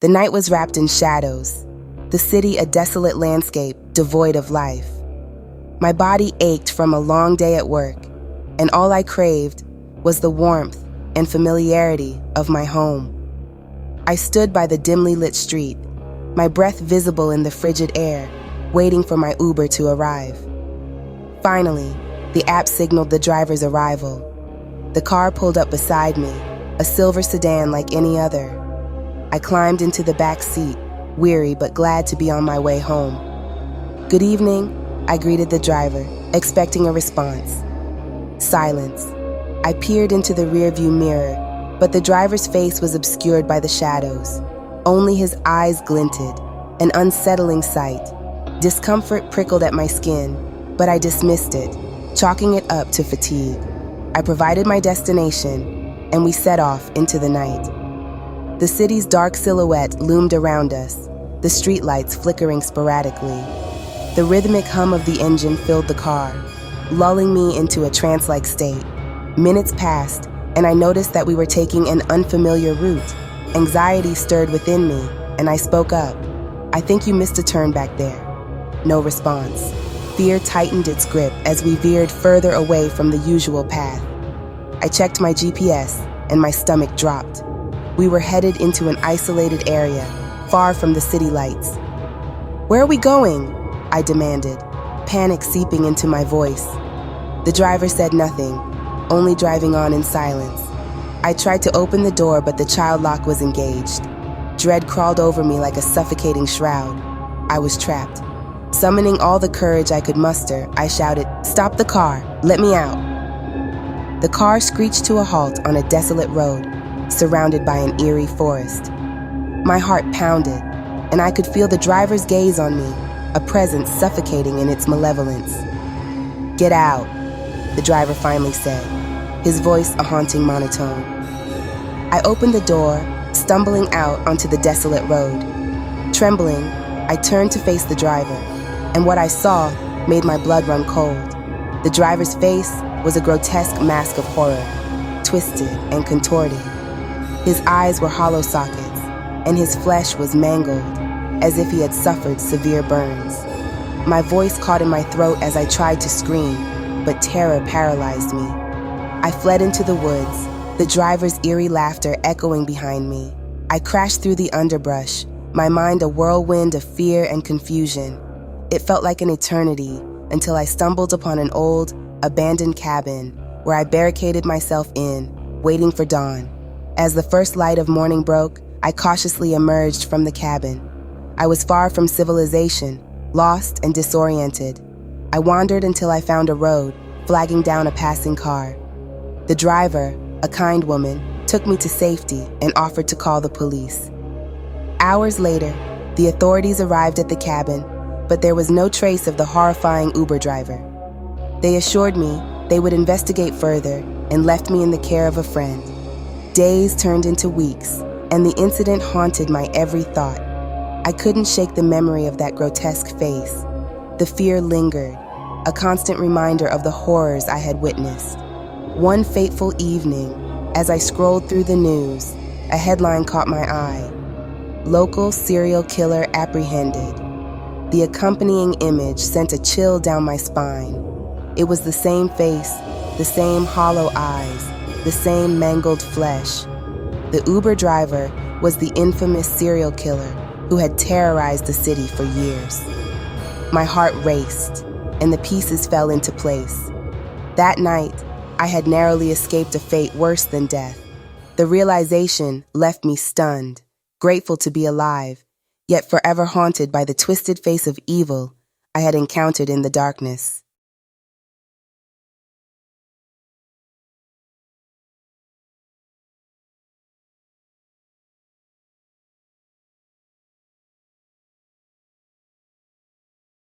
The night was wrapped in shadows, the city a desolate landscape devoid of life. My body ached from a long day at work, and all I craved was the warmth and familiarity of my home. I stood by the dimly lit street, my breath visible in the frigid air, waiting for my Uber to arrive. Finally, the app signaled the driver's arrival. The car pulled up beside me, a silver sedan like any other. I climbed into the back seat, weary but glad to be on my way home. "Good evening," I greeted the driver, expecting a response. Silence. I peered into the rearview mirror, but the driver's face was obscured by the shadows. Only his eyes glinted, an unsettling sight. Discomfort prickled at my skin, but I dismissed it, chalking it up to fatigue. I provided my destination, and we set off into the night. The city's dark silhouette loomed around us, the streetlights flickering sporadically. The rhythmic hum of the engine filled the car, lulling me into a trance-like state. Minutes passed, and I noticed that we were taking an unfamiliar route. Anxiety stirred within me, and I spoke up. "I think you missed a turn back there." No response. Fear tightened its grip as we veered further away from the usual path. I checked my GPS, and my stomach dropped. We were headed into an isolated area, far from the city lights. "Where are we going?" I demanded, panic seeping into my voice. The driver said nothing, only driving on in silence. I tried to open the door, but the child lock was engaged. Dread crawled over me like a suffocating shroud. I was trapped. Summoning all the courage I could muster, I shouted, "Stop the car! Let me out!" The car screeched to a halt on a desolate road, surrounded by an eerie forest. My heart pounded, and I could feel the driver's gaze on me, a presence suffocating in its malevolence. "Get out," the driver finally said, his voice a haunting monotone. I opened the door, stumbling out onto the desolate road. Trembling, I turned to face the driver, and what I saw made my blood run cold. The driver's face was a grotesque mask of horror, twisted and contorted. His eyes were hollow sockets, and his flesh was mangled, as if he had suffered severe burns. My voice caught in my throat as I tried to scream, but terror paralyzed me. I fled into the woods, the driver's eerie laughter echoing behind me. I crashed through the underbrush, my mind a whirlwind of fear and confusion. It felt like an eternity until I stumbled upon an old, abandoned cabin where I barricaded myself in, waiting for dawn. As the first light of morning broke, I cautiously emerged from the cabin. I was far from civilization, lost and disoriented. I wandered until I found a road, flagging down a passing car. The driver, a kind woman, took me to safety and offered to call the police. Hours later, the authorities arrived at the cabin, but there was no trace of the horrifying Uber driver. They assured me they would investigate further and left me in the care of a friend. Days turned into weeks, and the incident haunted my every thought. I couldn't shake the memory of that grotesque face. The fear lingered, a constant reminder of the horrors I had witnessed. One fateful evening, as I scrolled through the news, a headline caught my eye. "Local serial killer apprehended." The accompanying image sent a chill down my spine. It was the same face, the same hollow eyes, the same mangled flesh. The Uber driver was the infamous serial killer who had terrorized the city for years. My heart raced, and the pieces fell into place. That night, I had narrowly escaped a fate worse than death. The realization left me stunned, grateful to be alive, yet forever haunted by the twisted face of evil I had encountered in the darkness.